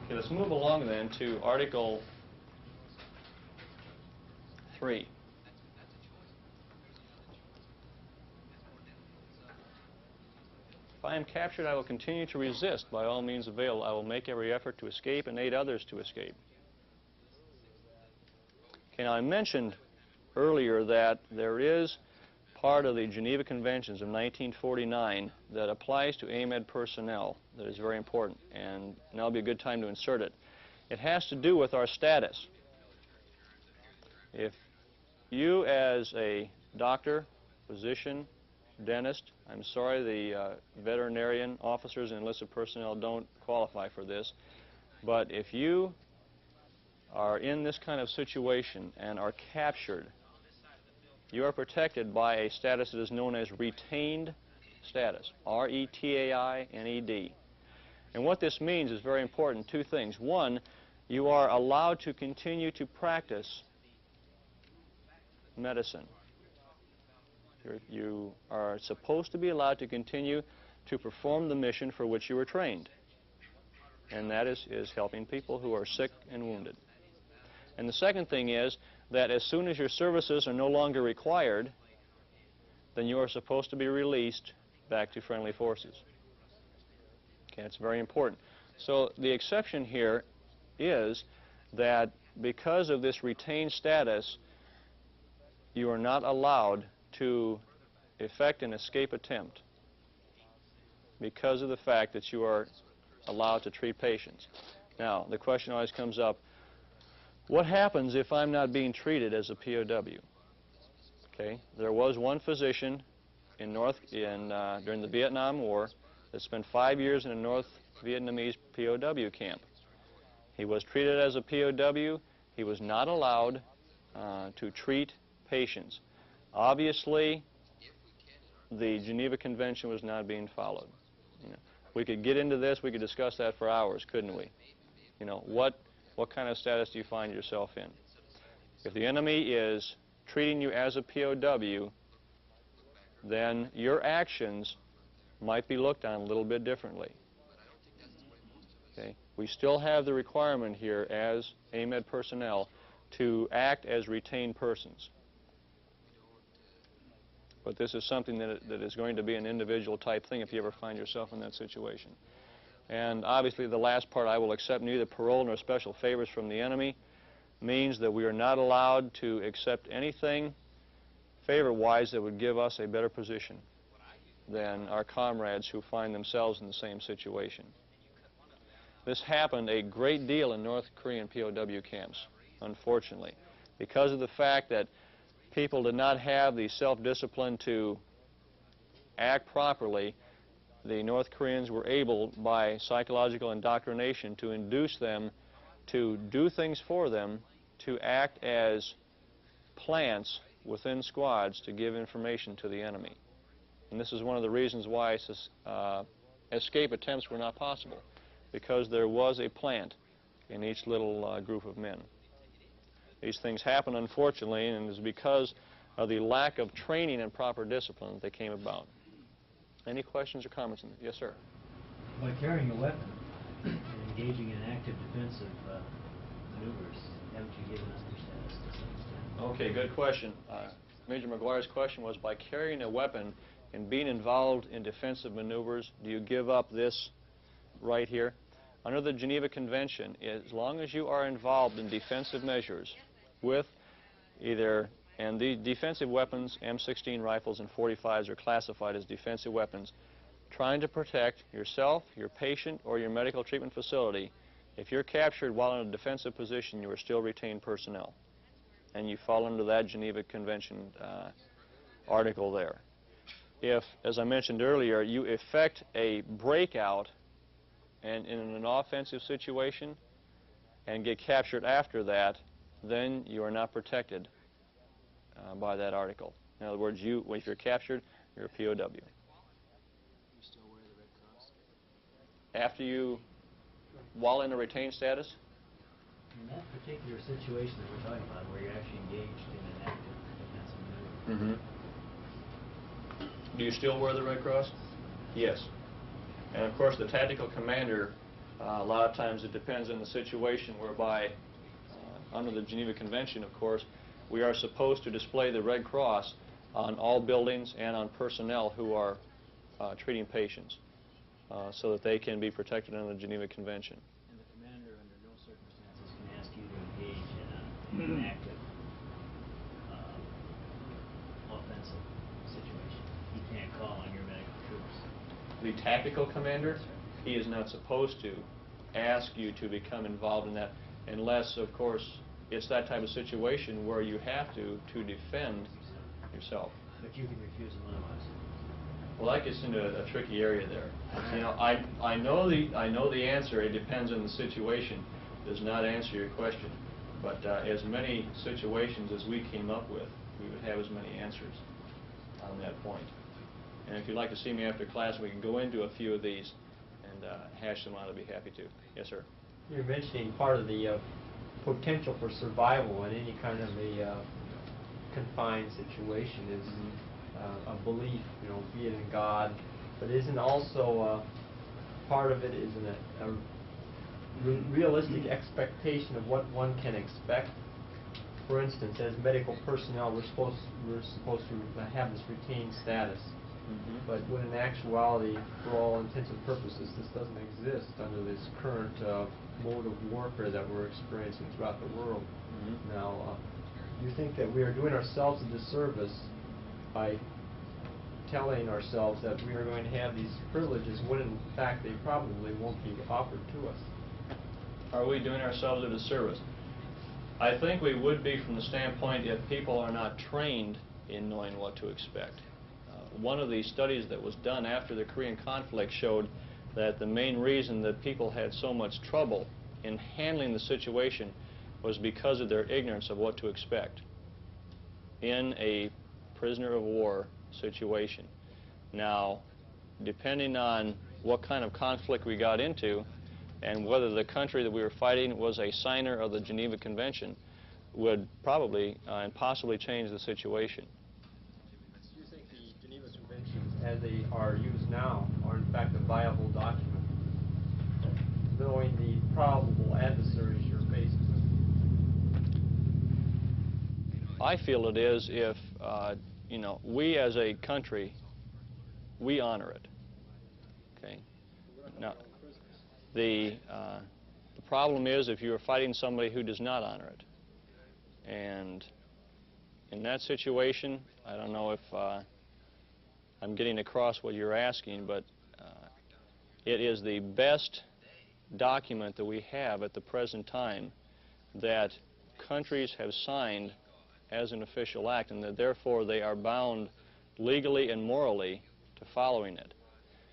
Okay, let's move along then to Article 3. If I am captured, I will continue to resist by all means available. I will make every effort to escape and aid others to escape. Okay, now I mentioned earlier that there is part of the Geneva Conventions of 1949 that applies to AMED personnel that is very important, and now would be a good time to insert it. It has to do with our status. If you as a doctor, physician, dentist, I'm sorry the veterinarian officers and enlisted personnel don't qualify for this, but if you are in this kind of situation and are captured, you are protected by a status that is known as retained status, R-E-T-A-I-N-E-D. And what this means is very important. Two things. One, you are allowed to continue to practice medicine. You are supposed to be allowed to continue to perform the mission for which you were trained, and that is helping people who are sick and wounded. And the second thing is that as soon as your services are no longer required, then you are supposed to be released back to friendly forces. Okay, that's very important. So the exception here is that because of this retained status, you are not allowed to effect an escape attempt because of the fact that you are allowed to treat patients. Now, the question always comes up, what happens if I'm not being treated as a POW? Okay, there was one physician during the Vietnam War that spent 5 years in a North Vietnamese POW camp. He was treated as a POW. He was not allowed to treat patients. Obviously, the Geneva Convention was not being followed. We could get into this. We could discuss that for hours, couldn't we? What kind of status do you find yourself in? If the enemy is treating you as a POW, then your actions might be looked on a little bit differently. Okay? We still have the requirement here as AMED personnel to act as retained persons. But this is something that is going to be an individual type thing if you ever find yourself in that situation. And obviously the last part, I will accept neither parole nor special favors from the enemy, means that we are not allowed to accept anything favor-wise that would give us a better position than our comrades who find themselves in the same situation. This happened a great deal in North Korean POW camps, unfortunately, because of the fact that people did not have the self-discipline to act properly. The North Koreans were able, by psychological indoctrination, to induce them to do things for them, to act as plants within squads to give information to the enemy. And this is one of the reasons why escape attempts were not possible, because there was a plant in each little group of men. These things happen, unfortunately, and it is because of the lack of training and proper discipline that they came about. Any questions or comments? Yes, sir. By carrying a weapon and engaging in active defensive maneuvers, haven't you given up your status to some extent? Okay, good question. Major McGuire's question was, by carrying a weapon and being involved in defensive maneuvers, do you give up this right here? Under the Geneva Convention, as long as you are involved in defensive measures with either, and the defensive weapons, M16 rifles and 45s are classified as defensive weapons, trying to protect yourself, your patient, or your medical treatment facility, if you're captured while in a defensive position, you are still retained personnel. And you fall under that Geneva Convention article there. If, as I mentioned earlier, you effect a breakout and in an offensive situation and get captured after that, then you are not protected by that article. In other words, if you're captured, you're a POW. You still wear the Red Cross? After you, while in a retained status? In that particular situation that we're talking about, where you're actually engaged in an active defensive maneuver. Do you still wear the Red Cross? Yes. And of course, the tactical commander A lot of times it depends on the situation whereby, under the Geneva Convention, of course, we are supposed to display the Red Cross on all buildings and on personnel who are treating patients so that they can be protected under the Geneva Convention. And the commander, under no circumstances, can ask you to engage in an active offensive situation. He can't call on your medical troops. The tactical commander, he is not supposed to ask you to become involved in that unless, of course, it's that type of situation where you have to defend yourself. But you can refuse him otherwise. Well, that gets into a tricky area there. You know, I know the answer. It depends on the situation. Does not answer your question. But as many situations as we came up with, we would have as many answers on that point. And if you'd like to see me after class, we can go into a few of these and hash them out. I'd be happy to. Yes, sir. You're mentioning part of the potential for survival in any kind of a confined situation is a belief, you know, be it in God, but isn't also part of it isn't a realistic expectation of what one can expect? For instance, as medical personnel, we're supposed to have this retained status. But when in actuality, for all intents and purposes, this doesn't exist under this current mode of warfare that we're experiencing throughout the world. Now, you think that we are doing ourselves a disservice by telling ourselves that we are going to have these privileges when in fact they probably won't be offered to us? Are we doing ourselves a disservice? I think we would be from the standpoint if people are not trained in knowing what to expect. One of the studies that was done after the Korean conflict showed that the main reason that people had so much trouble in handling the situation was because of their ignorance of what to expect in a prisoner of war situation. Now, depending on what kind of conflict we got into and whether the country that we were fighting was a signer of the Geneva Convention would probably and possibly change the situation. Do you think the Geneva Conventions, as they are used now, are in fact a viable document, knowing the probable adversaries you're facing with? I feel it is if, you know, we as a country, we honor it. Okay. Now, the problem is if you're fighting somebody who does not honor it. And in that situation, I don't know if I'm getting across what you're asking, but it is the best document that we have at the present time that countries have signed as an official act, and that therefore they are bound legally and morally to following it.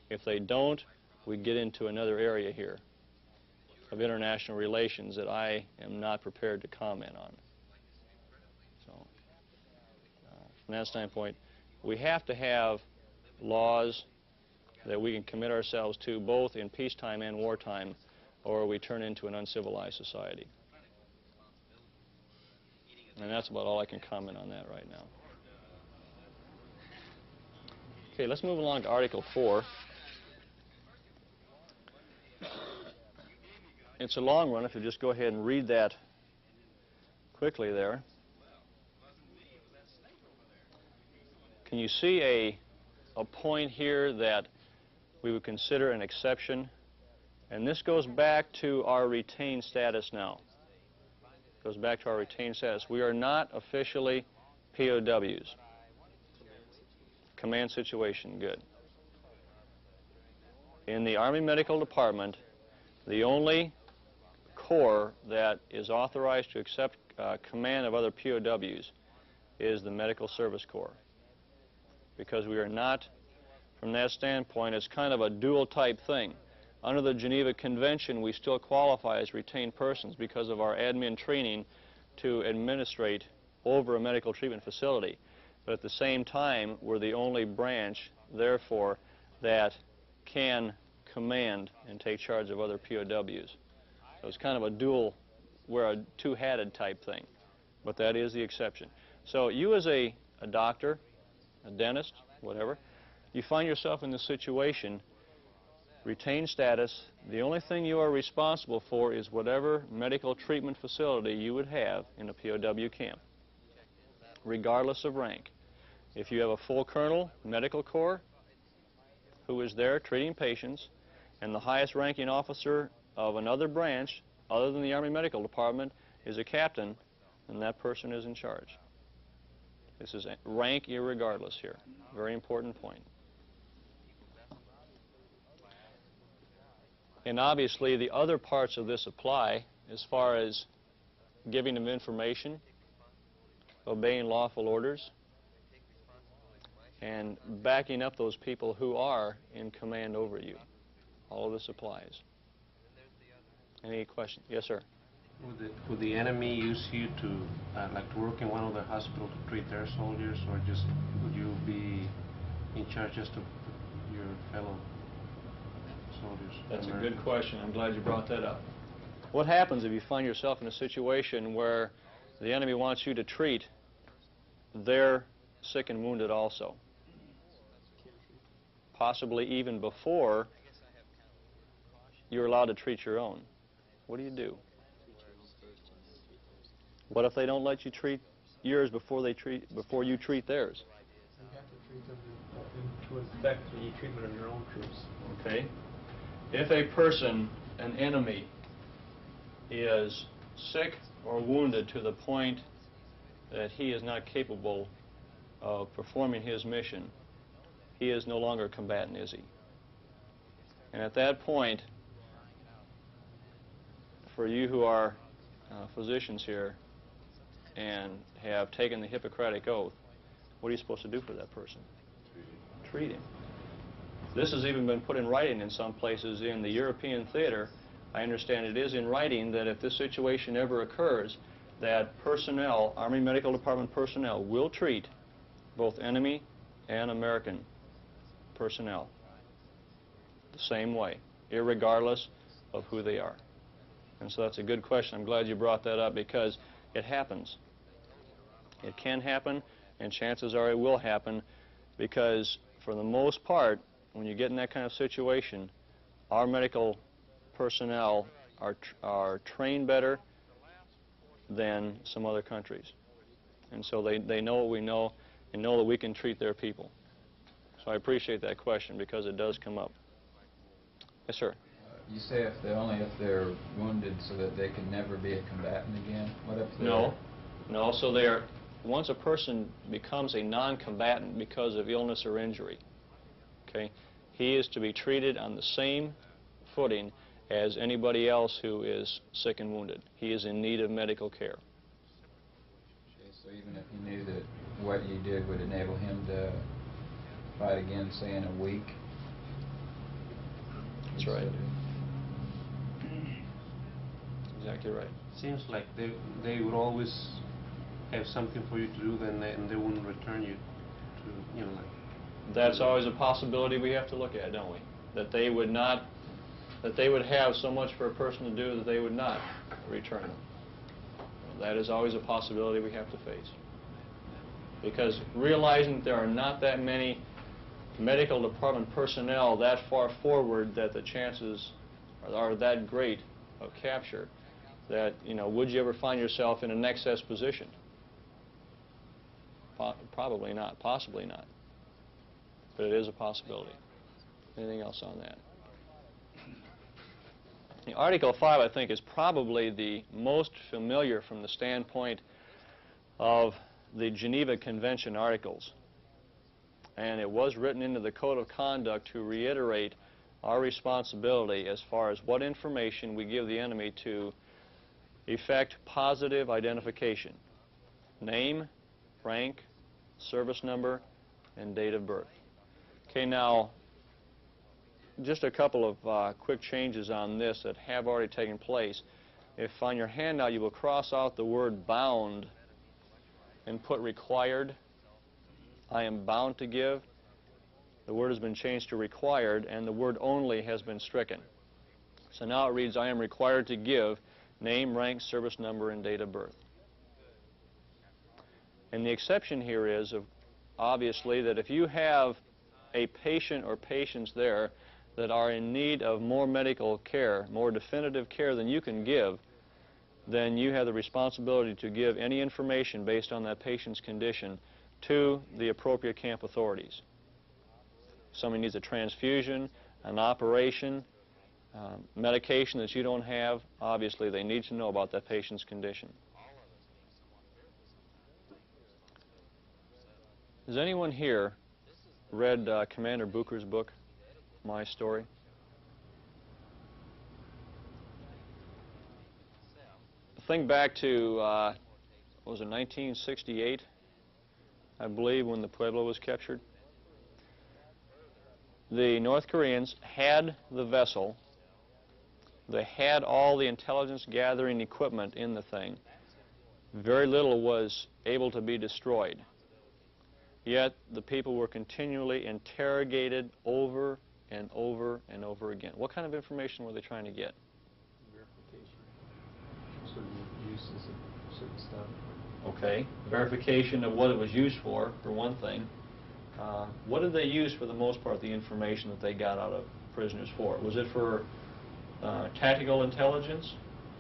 If they don't, we get into another area here of international relations that I am not prepared to comment on. So, from that standpoint, we have to have laws that we can commit ourselves to both in peacetime and wartime, or we turn into an uncivilized society. And that's about all I can comment on that right now. Okay, let's move along to Article 4. It's a long one, if you just go ahead and read that quickly there. Can you see a point here that we would consider an exception? And this goes back to our retained status now. Goes back to our retained status. We are not officially POWs. Command situation, good. In the Army Medical Department, the only corps that is authorized to accept command of other POWs is the Medical Service Corps. Because we are not, from that standpoint, it's kind of a dual type thing. Under the Geneva Convention, we still qualify as retained persons because of our admin training to administrate over a medical treatment facility. But at the same time, we're the only branch, therefore, that can command and take charge of other POWs. So it's kind of a dual, we're a two-hatted type thing. But that is the exception. So you as a doctor, a dentist, whatever, you find yourself in this situation retain status. The only thing you are responsible for is whatever medical treatment facility you would have in a POW camp, regardless of rank. If you have a full colonel, medical corps, who is there treating patients, and the highest ranking officer of another branch, other than the Army Medical Department, is a captain, then that person is in charge. This is rank irregardless here. Very important point. And obviously the other parts of this apply as far as giving them information, obeying lawful orders, and backing up those people who are in command over you. All of this applies. Any questions? Yes, sir. Would the enemy use you to, like, to work in one of the hospitals to treat their soldiers, or just would you be in charge just of your fellow soldiers? That's a good question. I'm glad you brought that up. What happens if you find yourself in a situation where the enemy wants you to treat their sick and wounded also? Possibly even before you're allowed to treat your own. What do you do? What if they don't let you treat yours before you treat theirs? You have to treat them to respect the treatment of your own troops. Okay. If a person, an enemy, is sick or wounded to the point that he is not capable of performing his mission, he is no longer a combatant, is he? And at that point, for you who are physicians here and have taken the Hippocratic Oath, what are you supposed to do for that person? Treat him. This has even been put in writing in some places in the European theater. I understand it is in writing that if this situation ever occurs, that personnel, Army Medical Department personnel, will treat both enemy and American personnel the same way, irregardless of who they are. And so that's a good question. I'm glad you brought that up because it happens. It can happen, and chances are it will happen, because for the most part, when you get in that kind of situation, our medical personnel are trained better than some other countries. And so they know what we know and know that we can treat their people. So I appreciate that question because it does come up. Yes, sir. You say only if they're wounded so that they can never be a combatant again? What if they're... No, so once a person becomes a non-combatant because of illness or injury, okay, he is to be treated on the same footing as anybody else who is sick and wounded. He is in need of medical care. Okay, so even if he knew that what you did would enable him to fight again, say, in a week? That's right. Exactly right. Seems like they would always have something for you to do, and they wouldn't return you to, you know, like... That's always a possibility we have to look at, don't we? That they would not, that they would have so much for a person to do that they would not return them. That is always a possibility we have to face. Because realizing that there are not that many medical department personnel that far forward that the chances are that great of capture, that, you know, would you ever find yourself in an excess position? Probably not, possibly not. But it is a possibility. Anything else on that? Article 5, I think, is probably the most familiar from the standpoint of the Geneva Convention articles. And it was written into the Code of Conduct to reiterate our responsibility as far as what information we give the enemy to effect positive identification. Name, rank, service number, and date of birth. Okay, now, just a couple of quick changes on this that have already taken place. If on your handout you will cross out the word bound and put required, I am bound to give, the word has been changed to required, and the word only has been stricken. So now it reads, I am required to give name, rank, service number, and date of birth. And the exception here is, obviously, that if you have a patient or patients there that are in need of more medical care, more definitive care than you can give, then you have the responsibility to give any information based on that patient's condition to the appropriate camp authorities. Somebody needs a transfusion, an operation, medication that you don't have, obviously they need to know about that patient's condition. Has anyone here read Commander Bucher's book, My Story? Think back to, what was it, 1968, I believe, when the Pueblo was captured. The North Koreans had the vessel. They had all the intelligence gathering equipment in the thing. Very little was able to be destroyed. Yet the people were continually interrogated over and over and over again. What kind of information were they trying to get? Verification. Certain uses of certain stuff. Okay, verification of what it was used for one thing. What did they use for the most part, the information that they got out of prisoners for? Was it for tactical intelligence?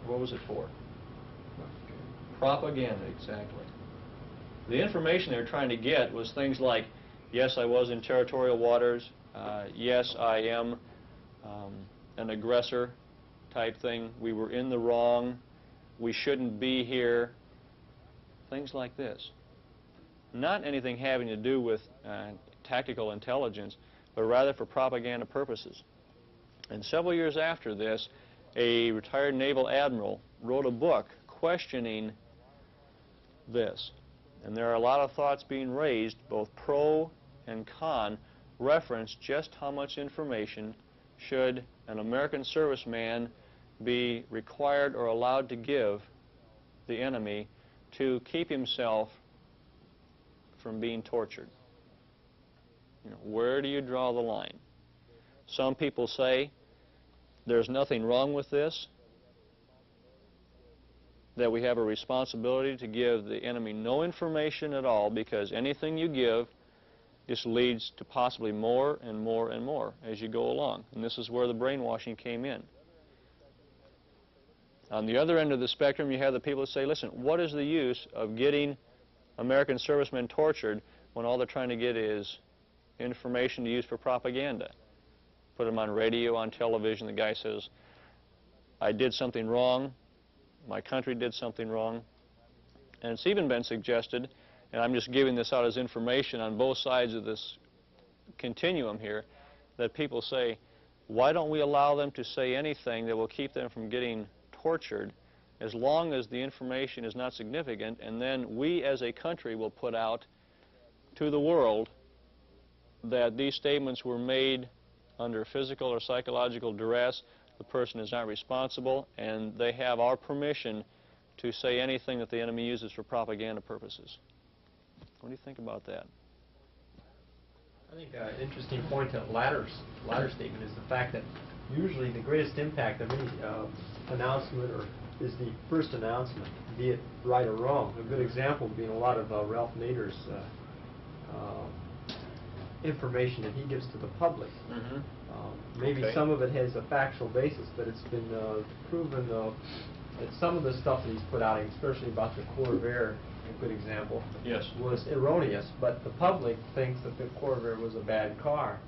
Or what was it for? Propaganda, exactly. The information they were trying to get was things like, yes, I was in territorial waters, yes, I am an aggressor type thing, we were in the wrong, we shouldn't be here, things like this. Not anything having to do with tactical intelligence, but rather for propaganda purposes. And several years after this, a retired naval admiral wrote a book questioning this. And there are a lot of thoughts being raised, both pro and con, reference just how much information should an American serviceman be required or allowed to give the enemy to keep himself from being tortured. You know, where do you draw the line? Some people say there's nothing wrong with this, that we have a responsibility to give the enemy no information at all, because anything you give just leads to possibly more and more and more as you go along. And this is where the brainwashing came in. On the other end of the spectrum, you have the people that say, listen, what is the use of getting American servicemen tortured when all they're trying to get is information to use for propaganda? Put them on radio, on television, the guy says, I did something wrong, my country did something wrong. And it's even been suggested, and I'm just giving this out as information on both sides of this continuum here, that people say, why don't we allow them to say anything that will keep them from getting tortured, as long as the information is not significant, and then we as a country will put out to the world that these statements were made under physical or psychological duress, the person is not responsible, and they have our permission to say anything that the enemy uses for propaganda purposes. What do you think about that? I think an interesting point to that latter statement is the fact that usually the greatest impact of any announcement is the first announcement, be it right or wrong. A good example being a lot of Ralph Nader's information that he gives to the public. Mm-hmm. Maybe Okay. some of it has a factual basis, but it's been proven that some of the stuff that he's put out, especially about the Corvair, a good example, Yes. was erroneous, but the public thinks that the Corvair was a bad car.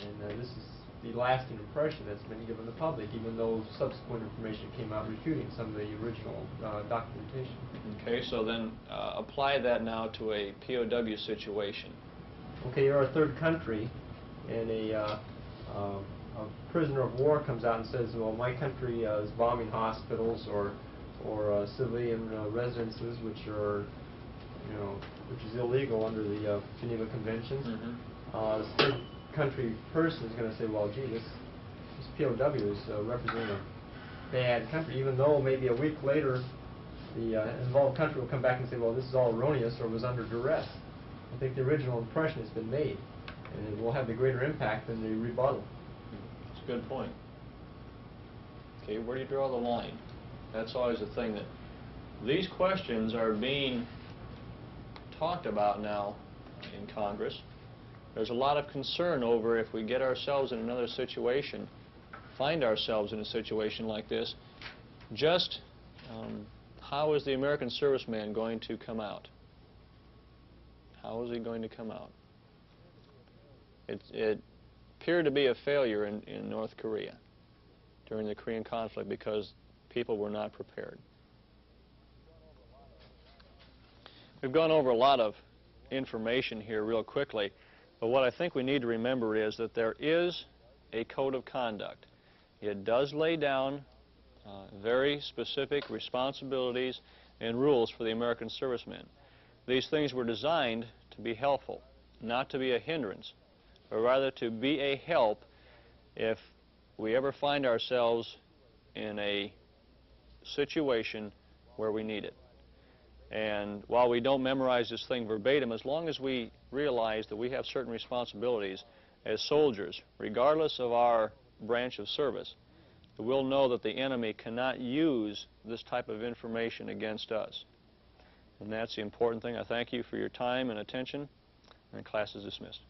And this is the lasting impression that's been given the public, even though subsequent information came out refuting some of the original documentation. Okay, so then apply that now to a POW situation. Okay, you're a third country, and a prisoner of war comes out and says, well, my country is bombing hospitals or civilian residences, which are, which is illegal under the Geneva Conventions. Mm-hmm. This third country person is going to say, well, gee, this POW is representing a bad country, even though maybe a week later the involved country will come back and say, well, this is all erroneous or was under duress. I think the original impression has been made, and it will have the greater impact than the rebuttal. That's a good point. Okay, where do you draw the line? That's always the thing, that these questions are being talked about now in Congress, There's a lot of concern over if we get ourselves in another situation, find ourselves in a situation like this, just how is the American serviceman going to come out? How is he going to come out? It appeared to be a failure in North Korea during the Korean conflict because people were not prepared. We've gone over a lot of information here real quickly, but what I think we need to remember is that there is a code of conduct. It does lay down very specific responsibilities and rules for the American servicemen. These things were designed to be helpful, not to be a hindrance, but rather to be a help if we ever find ourselves in a situation where we need it. And while we don't memorize this thing verbatim, as long as we realize that we have certain responsibilities as soldiers, regardless of our branch of service, we'll know that the enemy cannot use this type of information against us. And that's the important thing. I thank you for your time and attention, and class is dismissed.